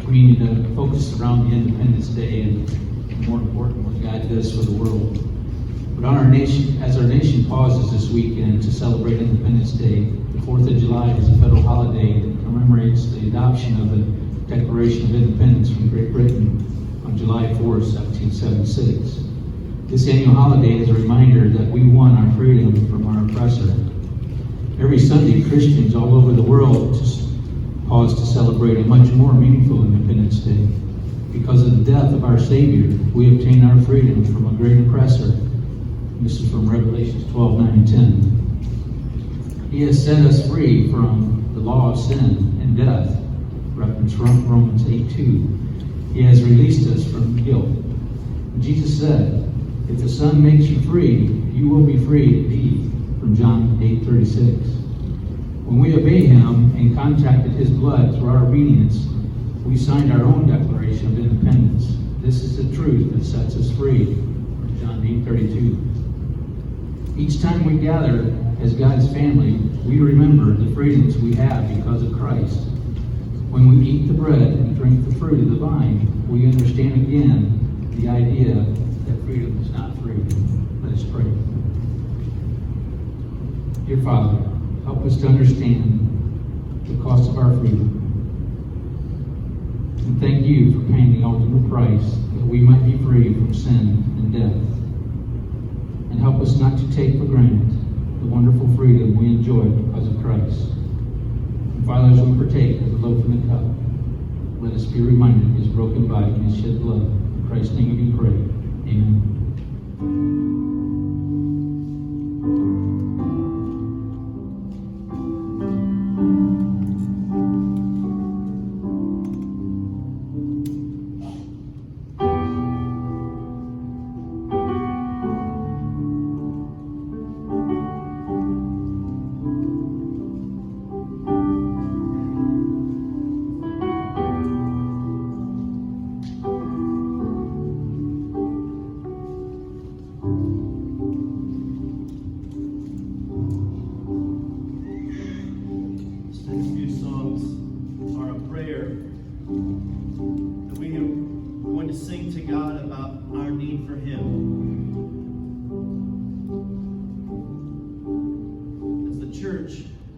communion focused around the Independence Day and, more important, what God does for the world. But on our nation, as our nation pauses this weekend to celebrate Independence Day, the 4th of July is a federal holiday that commemorates the adoption of the Declaration of Independence from Great Britain on July 4, 1776. This annual holiday is a reminder that we won our freedom from our oppressor. Every Sunday, Christians all over the world just pause to celebrate a much more meaningful Independence Day. Because of the death of our Savior, we obtain our freedom from a great oppressor. This is from Revelation 12, 9 and 10. He has set us free from the law of sin and death. Reference from Romans 8, 2. He has released us from guilt. Jesus said, if the Son makes you free, you will be free indeed. From John 8:36. When we obey Him and contacted His blood through our obedience, we signed our own Declaration of Independence. This is the truth that sets us free. From John 8:32. Each time we gather as God's family, we remember the freedoms we have because of Christ. When we eat the bread and drink the fruit of the vine, we understand again the idea that freedom is not free. Let us pray. Dear Father, help us to understand the cost of our freedom. And thank you for paying the ultimate price that we might be free from sin and death. And help us not to take for granted the wonderful freedom we enjoy because of Christ. And Father, as we partake of the loaf and the cup, let us be reminded of His broken body and His shed blood. In Christ's name we pray. Amen.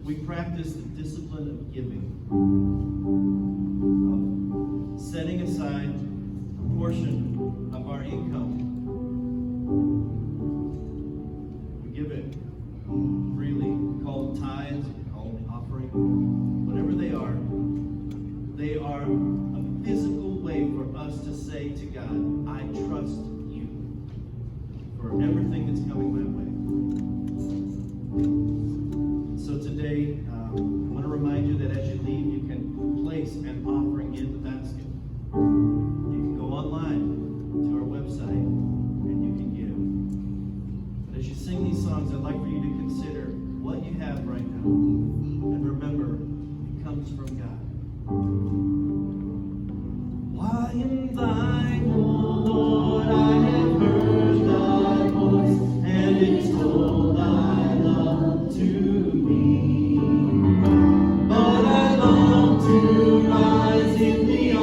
We practice the discipline of giving, of setting aside a portion of our income. We give it freely, called tithes, called offering, whatever they are. They are a physical way for us to say to God, I trust you for everything that's coming my way. So today, I want to remind you that as you leave, you can place an offering in the basket. You can go online to our website and you can give. But as you sing these songs, I'd like for you to consider what you have right now. And remember, it comes from God. Why in thine, O Lord, I have heard thy voice, and it's told thy love to me. But I long to rise in the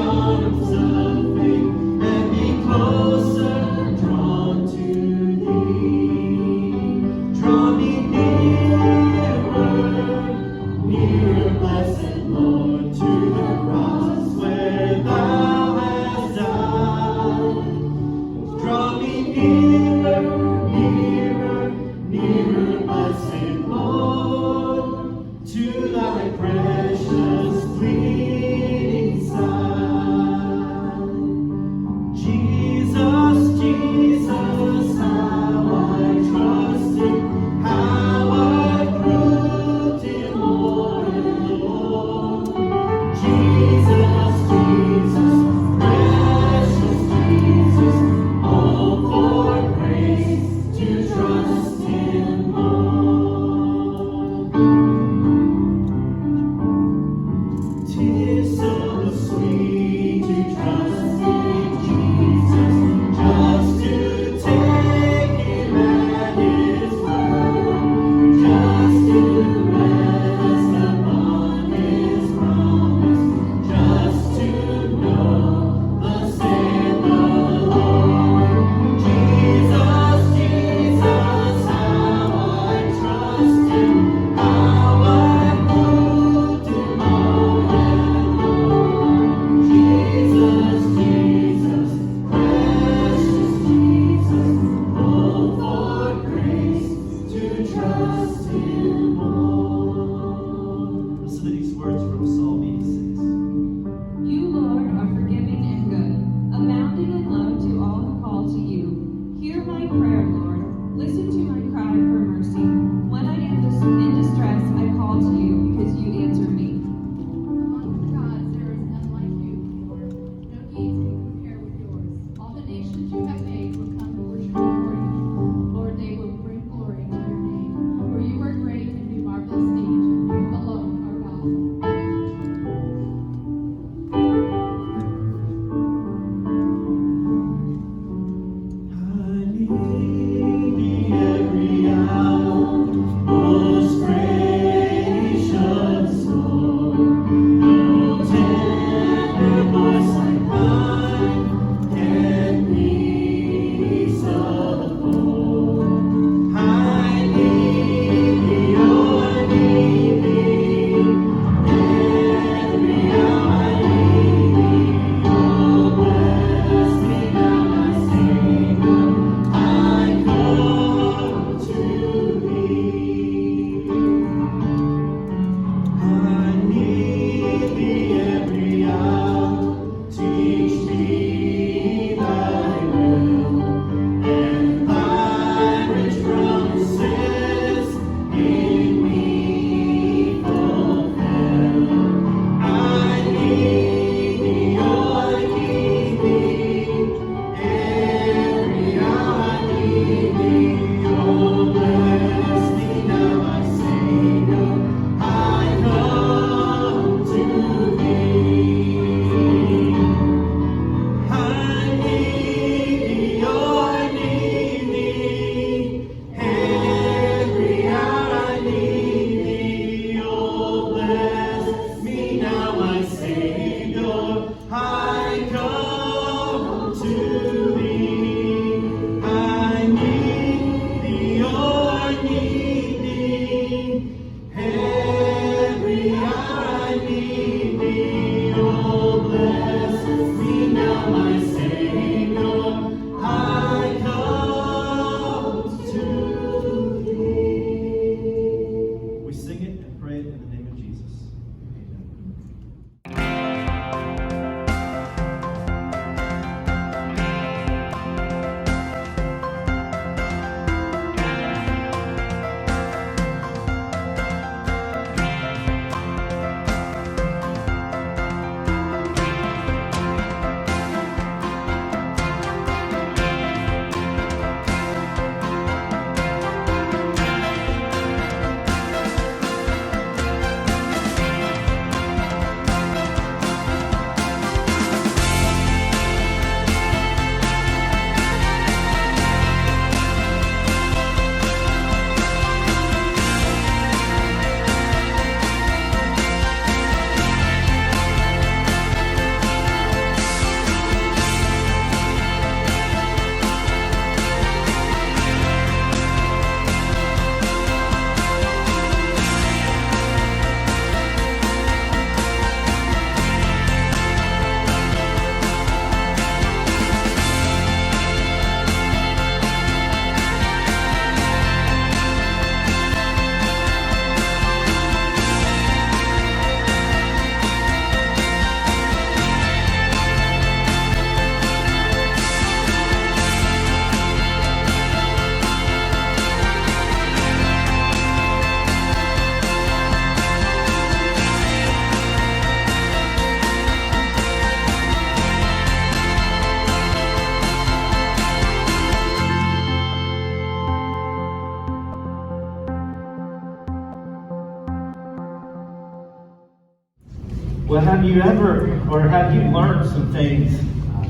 Well, have you learned some things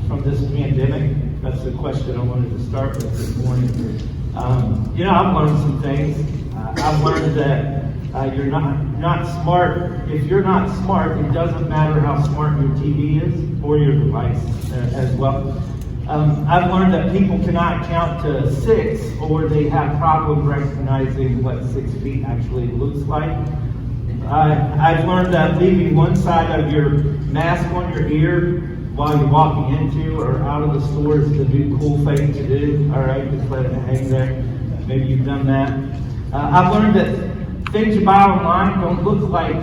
from this pandemic? That's the question I wanted to start with this morning. I've learned some things. I've learned that you're not smart. If you're not smart, it doesn't matter how smart your TV is or your device as well. I've learned that people cannot count to 6, or they have problems recognizing what 6 feet actually looks like. I've learned that leaving one side of your mask on your ear while you're walking into or out of the store is the new cool thing to do. All right, just let it hang there. Maybe you've done that. I've learned that things you buy online don't look like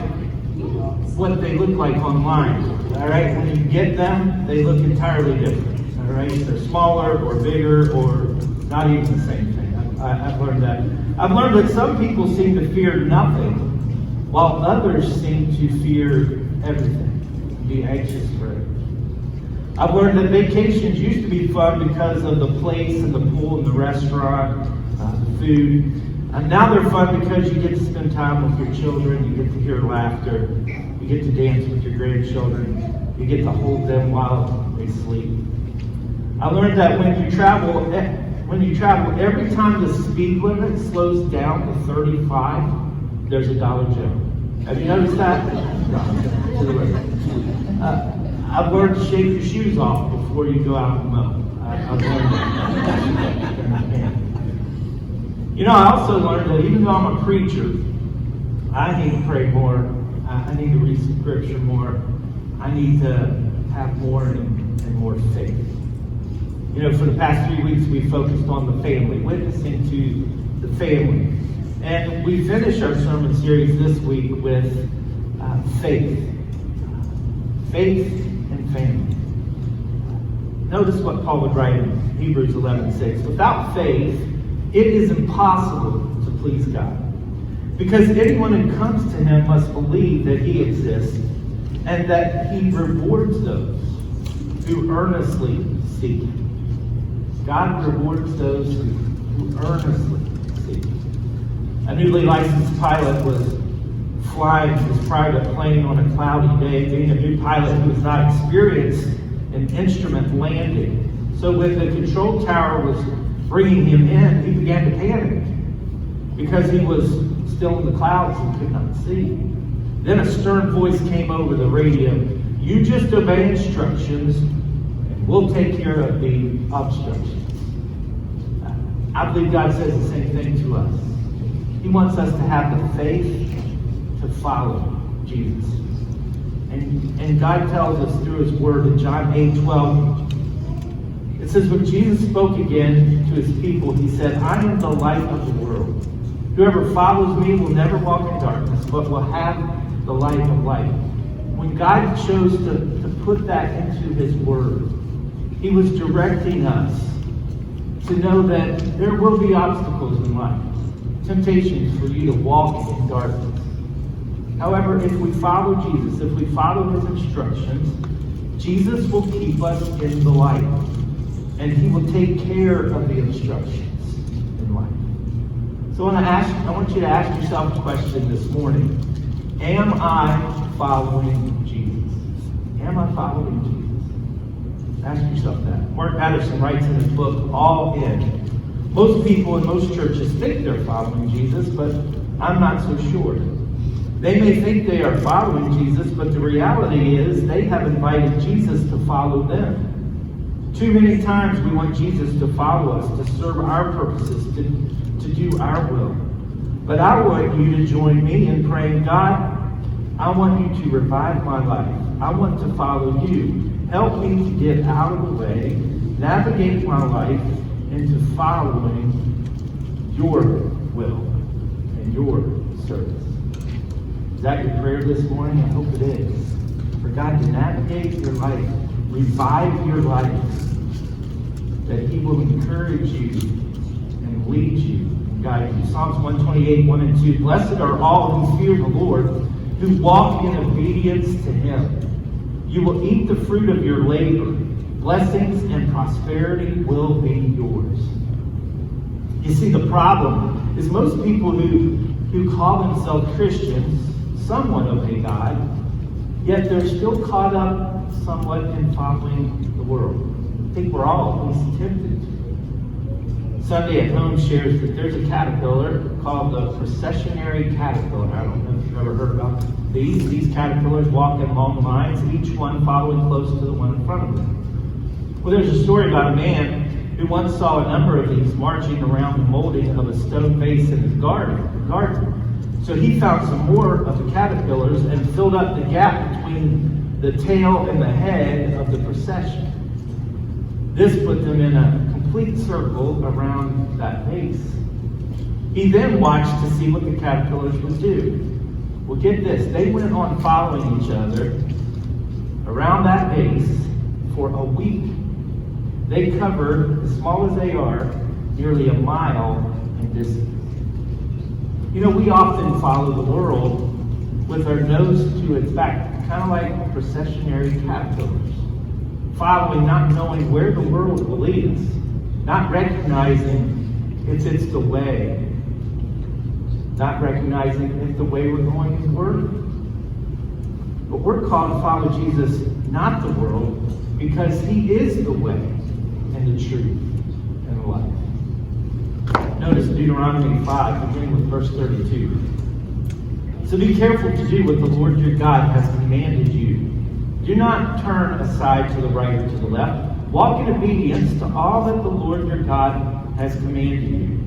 what they look like online. All right, when you get them, they look entirely different. All right, they're smaller or bigger or not even the same thing. I've learned that. I've learned that some people seem to fear nothing, while others seem to fear everything, be anxious for it. I've learned that vacations used to be fun because of the place and the pool and the restaurant, the food. And now they're fun because you get to spend time with your children, you get to hear laughter, you get to dance with your grandchildren, you get to hold them while they sleep. I learned that when you travel, every time the speed limit slows down to 35, there's a Dollar General. Have you noticed that? To the right. I've learned to shake your shoes off before you go out and mow. I've learned that. I also learned that even though I'm a preacher, I need to pray more. I need to read some scripture more. I need to have more and more faith. For the past 3 weeks, we focused on the family, witnessing to the family. And we finished our sermon series this week with faith. Faith and family. Notice what Paul would write in Hebrews 11:6. Without faith, it is impossible to please God. Because anyone who comes to him must believe that he exists and that he rewards those who earnestly seek him. God rewards those who earnestly seek him. A newly licensed pilot was flying his private plane on a cloudy day. Being a new pilot, he was not experienced in instrument landing. So when the control tower was bringing him in, he began to panic because he was still in the clouds and could not see. Then a stern voice came over the radio. You just obey instructions, and we'll take care of the obstructions. I believe God says the same thing to us. He wants us to have the faith to follow Jesus. And God tells us through his word in John 8:12, it says, when Jesus spoke again to his people, he said, I am the light of the world. Whoever follows me will never walk in darkness, but will have the light of life. When God chose to put that into his word, he was directing us to know that there will be obstacles in life, temptations for you to walk in darkness. However, if we follow Jesus, if we follow his instructions, Jesus will keep us in the light, and he will take care of the instructions in life. So I want you to ask yourself a question this morning. Am I following Jesus? Am I following Jesus? Ask yourself that. Mark Patterson writes in his book, All In. Most people in most churches think they're following Jesus, but I'm not so sure. They may think they are following Jesus, but the reality is they have invited Jesus to follow them. Too many times we want Jesus to follow us, to serve our purposes, to do our will. But I want you to join me in praying, God, I want you to revive my life. I want to follow you. Help me to get out of the way, navigate my life into following your will and your service. Is that your prayer this morning? I hope it is. For God to navigate your life, revive your life, that he will encourage you and lead you and guide you. Psalms 128, 1 and 2. Blessed are all who fear the Lord, who walk in obedience to him. You will eat the fruit of your labor. Blessings and prosperity will be yours. You see, the problem is most people who call themselves Christians somewhat obey God, yet they're still caught up somewhat in following the world. I think we're all at least tempted to. Sunday at Home shares that there's a caterpillar called the processionary caterpillar. I don't know if you've ever heard about these. These caterpillars walk in long lines, each one following close to the one in front of them. Well, there's a story about a man who once saw a number of these marching around the molding of a stone vase in his garden. So he found some more of the caterpillars and filled up the gap between the tail and the head of the procession. This put them in a complete circle around that vase. He then watched to see what the caterpillars would do. Well, get this, they went on following each other around that vase for a week. They covered, as small as they are, nearly a mile in distance. You know, we often follow the world with our nose to its back, kind of like processionary caterpillars, following, not knowing where the world will lead us, not recognizing it's the way, not recognizing if the way we're going is worthy. But we're called to follow Jesus, not the world, because he is the way and the truth and the life. Notice Deuteronomy 5, beginning with verse 32. So be careful to do what the Lord your God has commanded you. Do not turn aside to the right or to the left. Walk in obedience to all that the Lord your God has commanded you,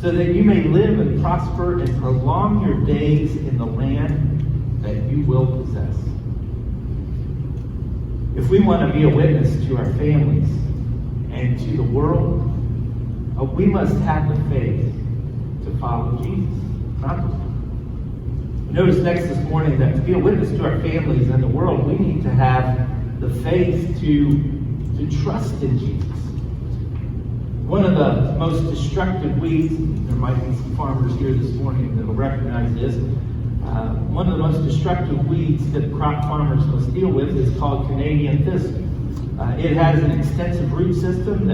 so that you may live and prosper and prolong your days in the land that you will possess. If we want to be a witness to our families and to the world, we must have the faith to follow Jesus, not the world. Notice next this morning that to be a witness to our families and the world, we need to have the faith to trust in Jesus. One of the most destructive weeds, there might be some farmers here this morning that will recognize this, one of the most destructive weeds that crop farmers must deal with is called Canadian thistle. It has an extensive root system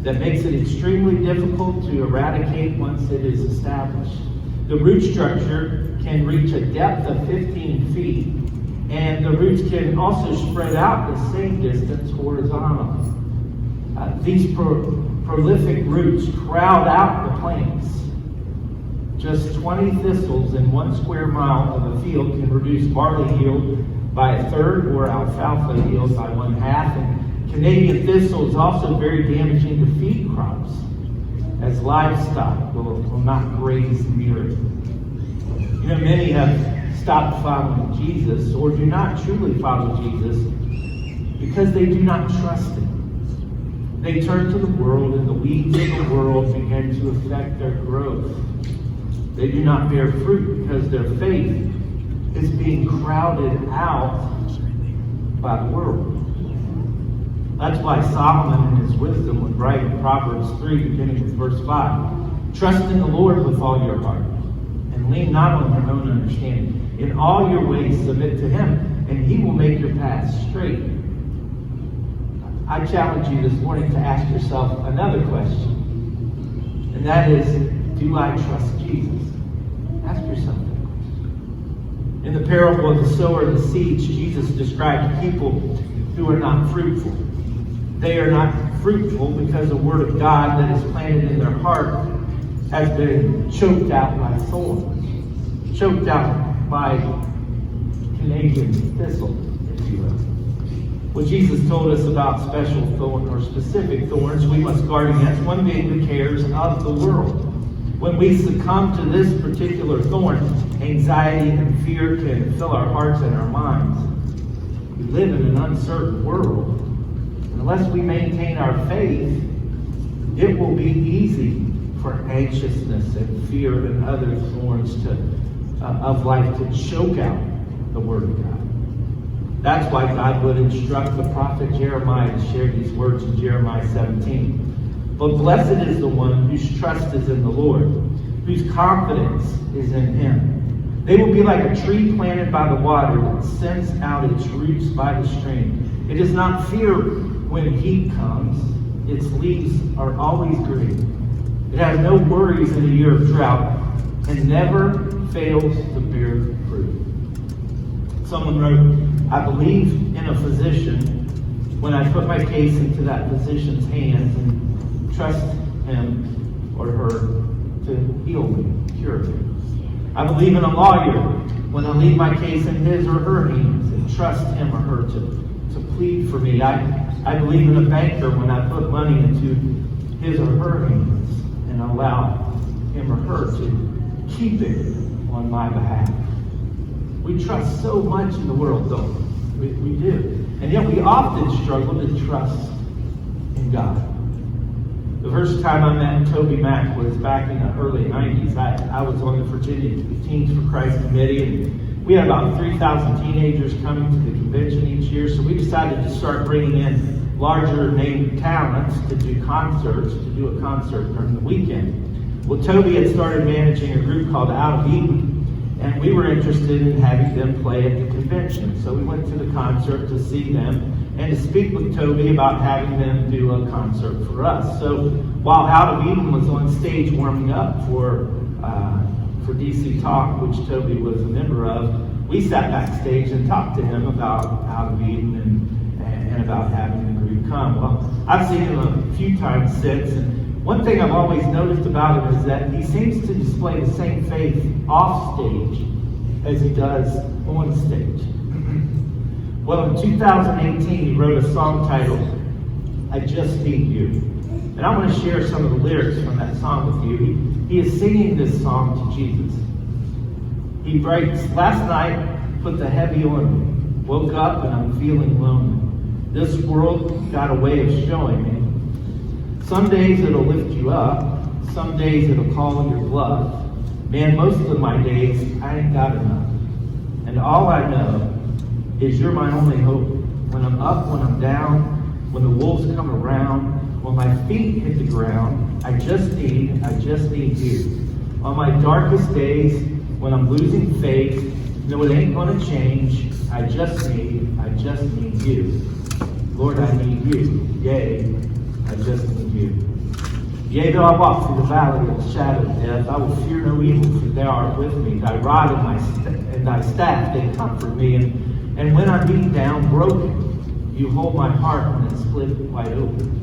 that makes it extremely difficult to eradicate once it is established. The root structure can reach a depth of 15 feet, and the roots can also spread out the same distance horizontally. These prolific roots crowd out the plants. Just 20 thistles in 1 square mile of a field can reduce barley yield by a third or alfalfa yield by 1/2. And Canadian thistle is also very damaging to feed crops, as livestock will not graze near it. You know, many have stopped following Jesus or do not truly follow Jesus because they do not trust him. They turn to the world, and the weeds of the world begin to affect their growth. They do not bear fruit because their faith is being crowded out by the world. That's why Solomon in his wisdom would write in Proverbs 3, beginning with verse 5, trust in the Lord with all your heart, and lean not on your own understanding. In all your ways submit to him, and he will make your paths straight. I challenge you this morning to ask yourself another question, and that is, do I trust Jesus? Ask yourself that question. In the parable of the sower and the seeds, Jesus described people who are not fruitful. They are not fruitful because the word of God that is planted in their heart has been choked out by thorns, choked out by Canadian thistle, if you will. Well, Jesus told us about special thorns or specific thorns we must guard against, one being the cares of the world. When we succumb to this particular thorn, anxiety and fear can fill our hearts and our minds. We live in an uncertain world. Unless we maintain our faith, it will be easy for anxiousness and fear and other thorns of life to choke out the Word of God. That's why God would instruct the prophet Jeremiah to share these words in Jeremiah 17. But blessed is the one whose trust is in the Lord, whose confidence is in him. They will be like a tree planted by the water that sends out its roots by the stream. It does not fear when heat comes. Its leaves are always green. It has no worries in a year of drought and never fails to bear fruit. Someone wrote, I believe in a physician when I put my case into that physician's hands and trust him or her to heal me, cure me. I believe in a lawyer when I leave my case in his or her hands and trust him or her to plead for me. I believe in a banker when I put money into his or her hands and allow him or her to keep it on my behalf. We trust so much in the world, don't we? We do. And yet we often struggle to trust in God. The first time I met Toby Mack was back in the early 90s. I was on the Virginia Teens for Christ Committee, and we had about 3,000 teenagers coming to the convention each year, so we decided to start bringing in larger name talents to do concerts, to do a concert during the weekend. Well, Toby had started managing a group called Out of Eden, and we were interested in having them play at the convention. So we went to the concert to see them and to speak with Toby about having them do a concert for us. So while Out of Eden was on stage warming up for DC Talk, which Toby was a member of, we sat backstage and talked to him about Out of Eden and about having the group come. Well, I've seen him a few times since, and one thing I've always noticed about him is that he seems to display the same faith off stage as he does on stage. Well, in 2018, he wrote a song titled, I Just Need You. And I want to share some of the lyrics from that song with you. He is singing this song to Jesus. He writes, last night put the heavy on me. Woke up and I'm feeling lonely. This world got a way of showing me. Some days it'll lift you up. Some days it'll call your bluff. Man, most of my days I ain't got enough. And all I know is you're my only hope. When I'm up, when I'm down, when the wolves come around, when my feet hit the ground, I just need you. On my darkest days, when I'm losing faith, no, it ain't gonna change. I just need you. Lord, I need you. Yea, I just need you. Yea, though I walk through the valley of the shadow of death, I will fear no evil, for thou art with me. Thy rod and thy staff, they comfort me. And when I'm beaten down, broken, you hold my heart when it's split wide open.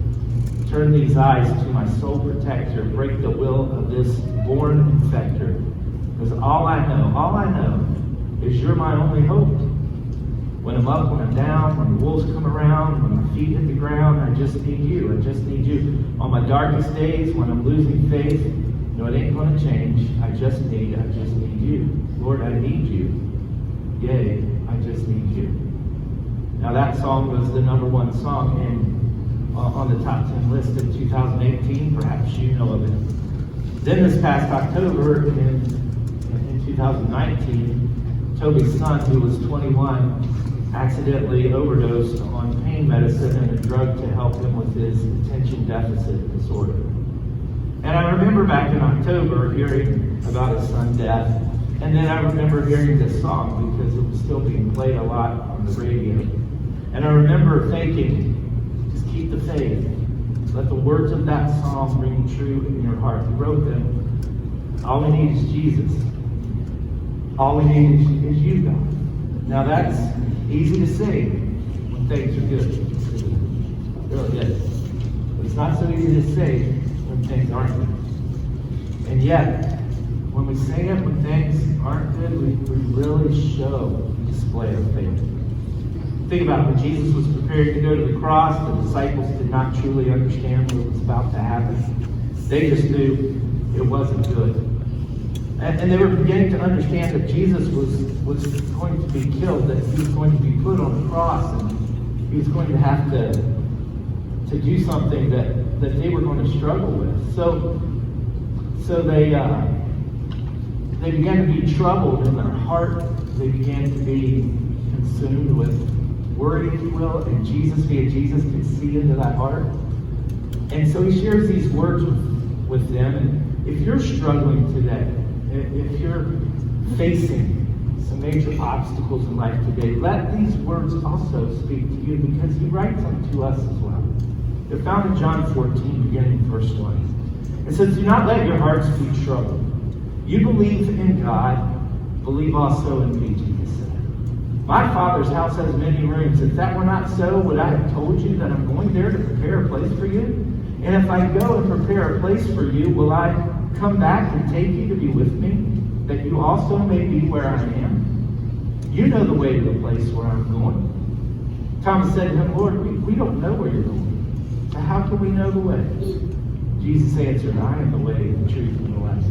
Turn these eyes to my soul protector. Break the will of this born infector. Because all I know is you're my only hope. When I'm up, when I'm down, when the wolves come around, when my feet hit the ground, I just need you. I just need you. On my darkest days, when I'm losing faith, no, it ain't going to change. I just need you. Lord, I need you. Yea, I just need you. Now that song was the #1 song on the top 10 list in 2018. Perhaps you know of it. Then this past October in 2019, Toby's son, who was 21, accidentally overdosed on pain medicine and a drug to help him with his attention deficit disorder. And I remember back in October hearing about his son's death, and then I remember hearing this song because it was still being played a lot on the radio. And I remember thinking, just keep the faith. Let the words of that song ring true in your heart. He wrote them. All we need is Jesus. All we need is you, God. Now that's easy to say when things are good. It really is. But it's not so easy to say when things aren't good. And yet, when we say it when things aren't good, we really show a display of faith. Think about it. When Jesus was prepared to go to the cross, the disciples did not truly understand what was about to happen. They just knew it wasn't good. And they were beginning to understand that Jesus was going to be killed, that he was going to be put on the cross, and he was going to have to do something that they were going to struggle with. So they began to be troubled in their heart. They began to be consumed with worry, if you will, and Jesus could see into that heart. And so he shares these words with them. And if you're struggling today, if you're facing some major obstacles in life today, let these words also speak to you, because he writes them to us as well. They're found in John 14, beginning verse 1. It says, do not let your hearts be troubled. You believe in God, believe also in me, Jesus said. My Father's house has many rooms. If that were not so, would I have told you that I'm going there to prepare a place for you? And if I go and prepare a place for you, will I come back and take you to be with me, that you also may be where I am? You know the way to the place where I'm going. Thomas said to him, Lord, we don't know where you're going. So how can we know the way? Jesus answered, I am the way, the truth, and the life.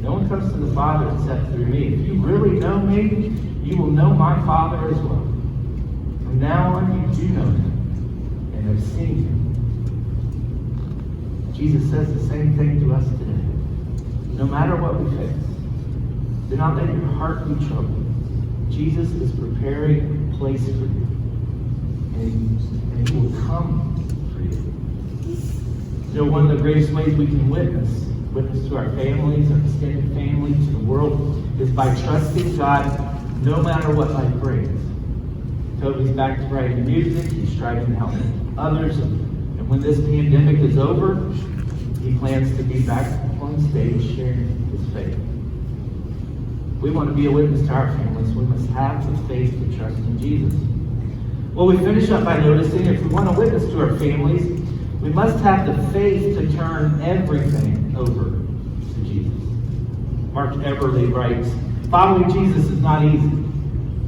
No one comes to the Father except through me. If you really know me, you will know my Father as well. From now on, you do know him and have seen him. Jesus says the same thing to us today. No matter what we face, do not let your heart be troubled. Jesus is preparing a place for you. And he will come for you. You know, one of the greatest ways we can witness to our families, our extended family, to the world, is by trusting God no matter what life brings. Toby's back to writing music. He's striving to help others. And when this pandemic is over, he plans to be back on stage sharing his faith. We want to be a witness to our families. We must have the faith to trust in Jesus. Well, we finish up by noticing if we want to witness to our families, we must have the faith to turn everything over to Jesus. Mark Everly writes, following Jesus is not easy.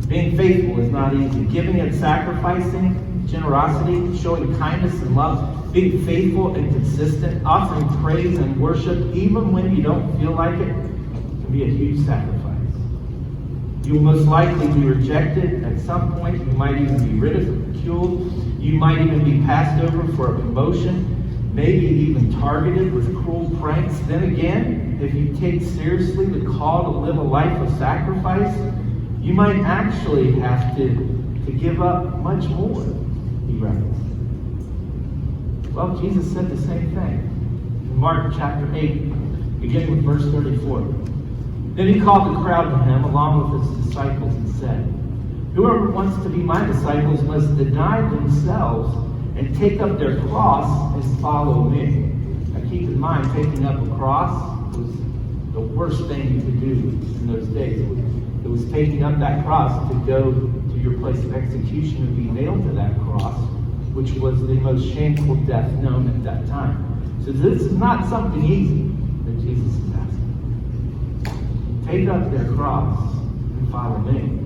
Being faithful is not easy. Giving and sacrificing, generosity, showing kindness and love, being faithful and consistent, offering praise and worship, even when you don't feel like it, can be a huge sacrifice. You will most likely be rejected at some point. You might even be ridiculed. You might even be passed over for a promotion, maybe even targeted with cruel pranks. Then again, if you take seriously the call to live a life of sacrifice, you might actually have to give up much more, he writes. Well, Jesus said the same thing in Mark chapter 8, beginning with verse 34. Then he called the crowd to him along with his disciples and said, whoever wants to be my disciples must deny themselves and take up their cross and follow me. Now keep in mind, taking up a cross was the worst thing you could do in those days. It was taking up that cross to go to your place of execution and be nailed to that cross, which was the most shameful death known at that time. So this is not something easy that Jesus is asking. Take up their cross and follow me.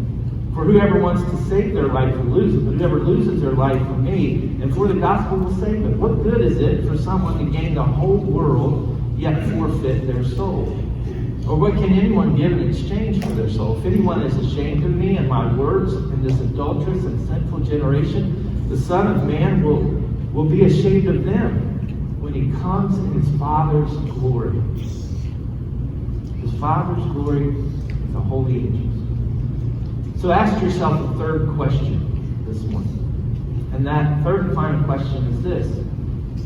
For whoever wants to save their life will lose it, but whoever loses their life for me and for the gospel will save it. What good is it for someone to gain the whole world yet forfeit their soul? Or what can anyone give in exchange for their soul? If anyone is ashamed of me and my words in this adulterous and sinful generation, the Son of Man will be ashamed of them when he comes in his Father's glory. His Father's glory with the holy angels. So ask yourself a third question this morning. And that third and final question is this.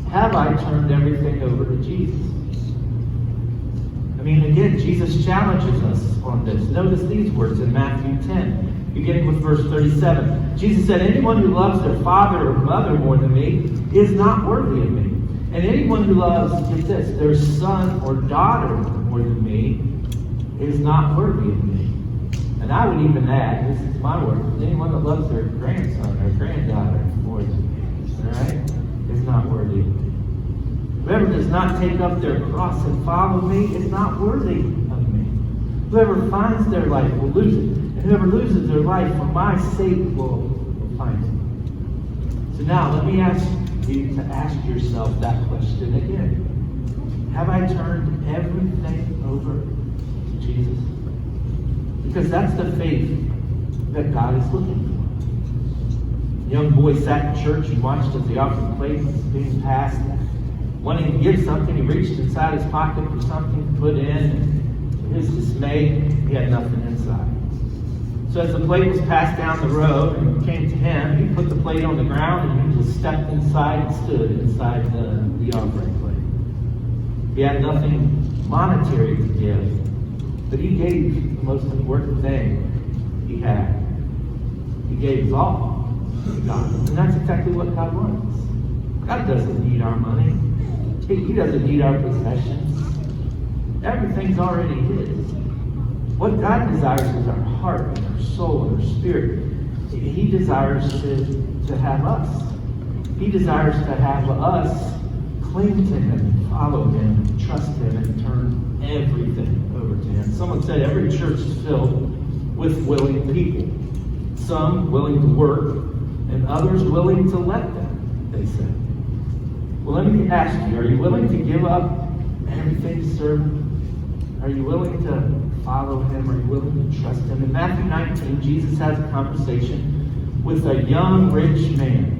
Have I turned everything over to Jesus? I mean, again, Jesus challenges us on this. Notice these words in Matthew 10, beginning with verse 37. Jesus said, anyone who loves their father or mother more than me is not worthy of me. And anyone who loves, get this, their son or daughter more than me is not worthy of me. And I would even add, this is my word, anyone that loves their grandson or granddaughter more than me, all right, is not worthy of me. Whoever does not take up their cross and follow me is not worthy of me. Whoever finds their life will lose it. And whoever loses their life for my sake will find it. So now let me ask you to ask yourself that question again. Have I turned everything over to Jesus? Because that's the faith that God is looking for. A young boy sat in church and watched as the offering plate was being passed. Wanting to give something, he reached inside his pocket for something to put in, and to his dismay, he had nothing inside. So as the plate was passed down the row and came to him, he put the plate on the ground and he just stepped inside and stood inside the offering plate. He had nothing monetary to give, but he gave the most important thing he had. He gave his all to God. And that's exactly what God wants. God doesn't need our money. He doesn't need our possessions. Everything's already his. What God desires is our heart and our soul and our spirit. He desires to have us. He desires to have us cling to Him, follow Him, trust Him, and turn everything over to Him. Someone said every church is filled with willing people. Some willing to work, and others willing to let them, they said. Well, let me ask you, are you willing to give up everything to serve Him? Are you willing to follow Him? Are you willing to trust Him? In Matthew 19, Jesus has a conversation with a young rich man.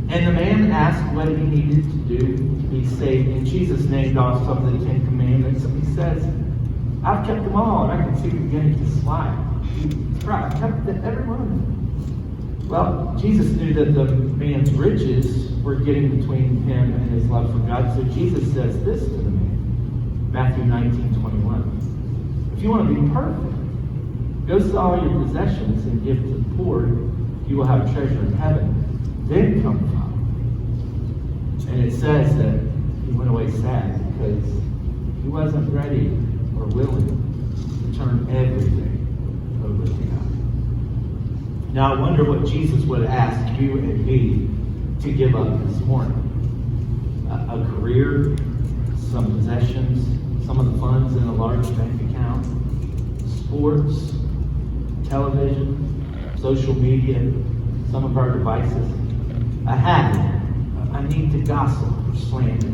And the man asked what he needed to do to be saved. And Jesus named off some of the 10 Commandments. And he says, I've kept them all. And I can see him beginning to smile. I've kept every one of them. Well, Jesus knew that the man's riches were getting between him and his love for God. So Jesus says this to the man. Matthew 19:21. If you want to be perfect, go sell all your possessions and give to the poor. You will have treasure in heaven. Then come follow. And it says that he went away sad because he wasn't ready or willing to turn everything over to God. Now I wonder what Jesus would ask you and me to give up this morning. A career, some possessions, some of the funds in a large bank account, sports, television, social media, some of our devices. A habit. I need to gossip or slander,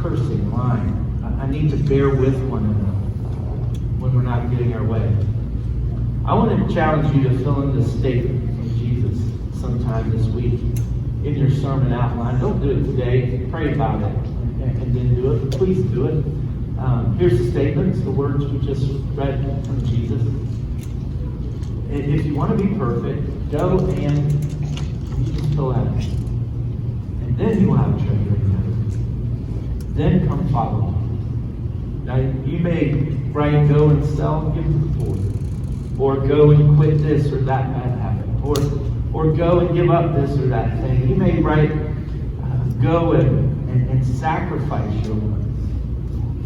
cursing, lying. I need to bear with one another when we're not getting our way. I want to challenge you to fill in this statement from Jesus sometime this week in your sermon outline. Don't do it today. Pray about it and then do it. Please do it. Here's the statements, the words we just read from Jesus. If you want to be perfect, go and you just fill out. And then you will have a treasure in heaven. Then come follow me. Now you may write, go and sell and give to the poor. Or go and quit this or that bad habit. Or go and give up this or that thing. You may write, go and sacrifice your life.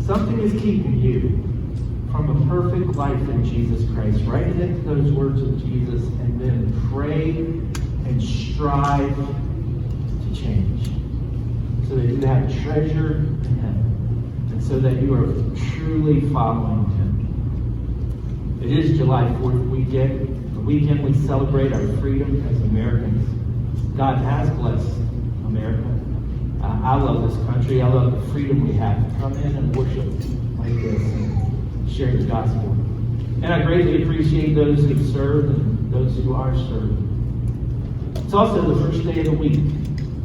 Something is keeping you from a perfect life in Jesus Christ. Write it into those words of Jesus and then pray and strive to change so that you have treasure in heaven and so that you are truly following Him. It is July 4th weekend, the weekend we celebrate our freedom as Americans. God has blessed America. I love this country. I love the freedom we have to come in and worship like this and share the gospel. And I greatly appreciate those who serve and those who are served. It's also the first day of the week,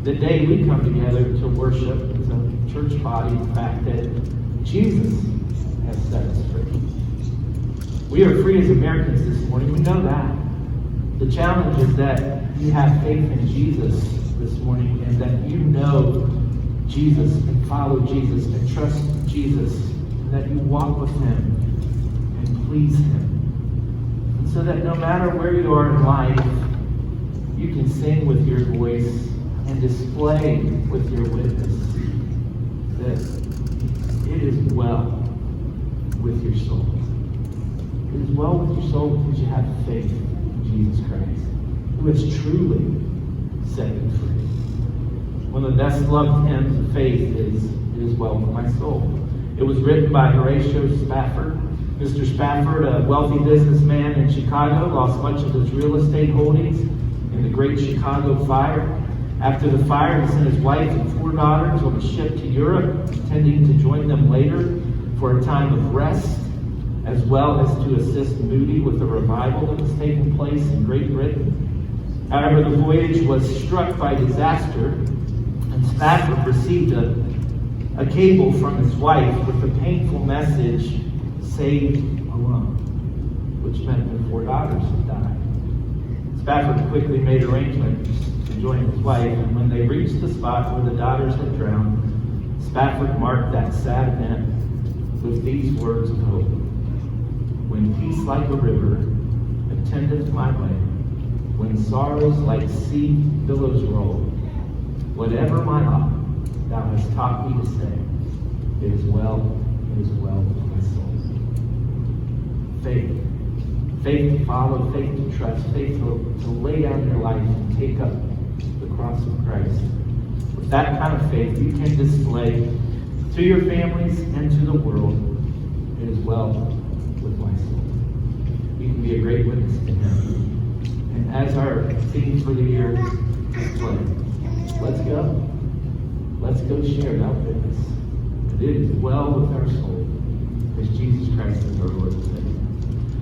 the day we come together to worship as a church body, the fact that Jesus has set us free. We are free as Americans this morning. We know that. The challenge is that you have faith in Jesus this morning and that you know Jesus and follow Jesus and trust Jesus and that you walk with Him and please Him. And so that no matter where you are in life, you can sing with your voice and display with your witness that it is well with your soul. It is well with your soul because you have faith in Jesus Christ, who has truly set you free. One of the best loved hymns of faith is "It is Well with My Soul." It was written by Horatio Spafford. Mr. Spafford, a wealthy businessman in Chicago, lost much of his real estate holdings in the Great Chicago Fire. After the fire, he sent his wife and 4 daughters on a ship to Europe, intending to join them later for a time of rest, as well as to assist Moody with a revival that was taking place in Great Britain. However, the voyage was struck by disaster, and Spafford received a cable from his wife with the painful message, "Saved alone," which meant that 4 daughters had died. Spafford quickly made arrangements to join his wife, and when they reached the spot where the daughters had drowned, Spafford marked that sad event with these words of hope. "When peace like a river attendeth my way, when sorrows like sea billows roll, whatever my lot, thou hast taught me to say, it is well with my soul." Faith. faith to follow, faith to trust, faith to lay down your life and take up the cross of Christ. With that kind of faith, you can display to your families and to the world, it is well with my soul. You can be a great witness to Him. And as our theme for the year display, let's go. Let's go share that witness. That it is well with our soul, as Jesus Christ is our Lord and Savior.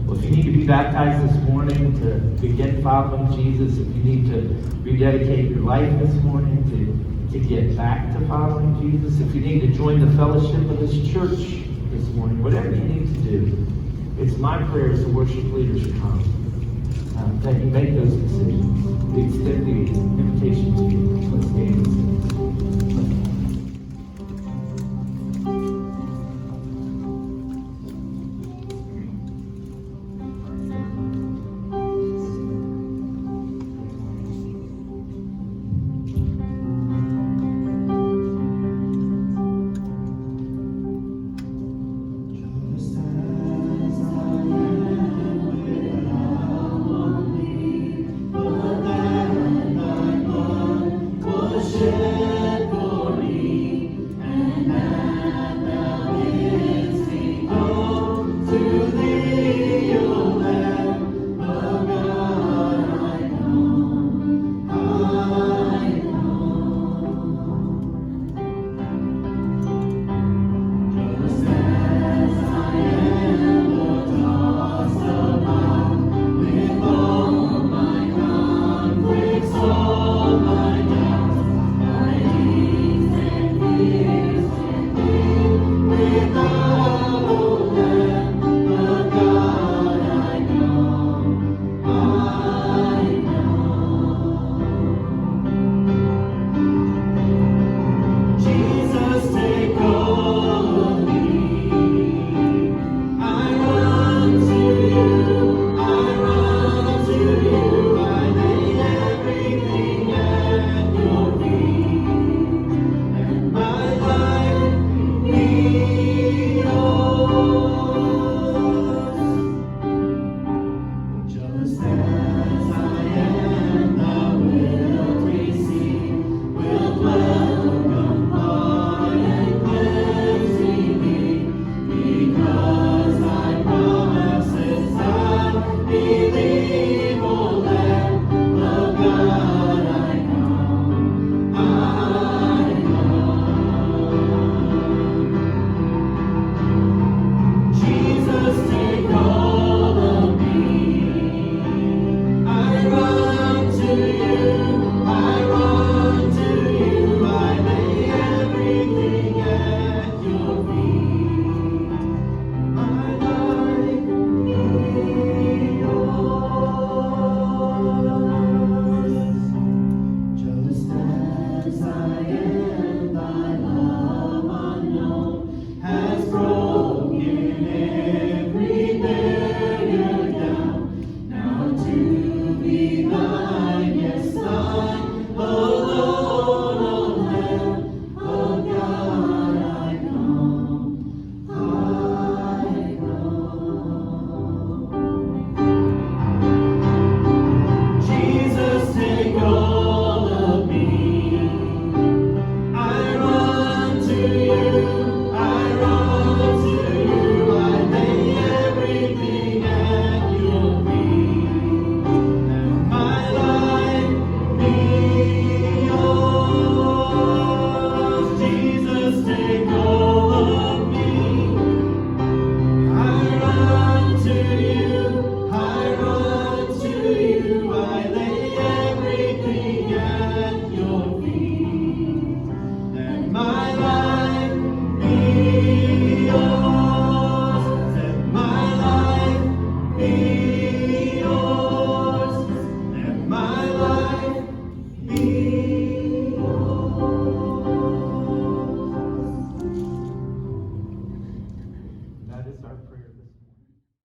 Well, if you need to be baptized this morning to begin following Jesus, if you need to rededicate your life this morning to get back to following Jesus, if you need to join the fellowship of this church this morning, whatever you need to do, it's my prayer as the worship leaders come that you make those decisions. We extend the invitation to you. Let's stand and sing. To the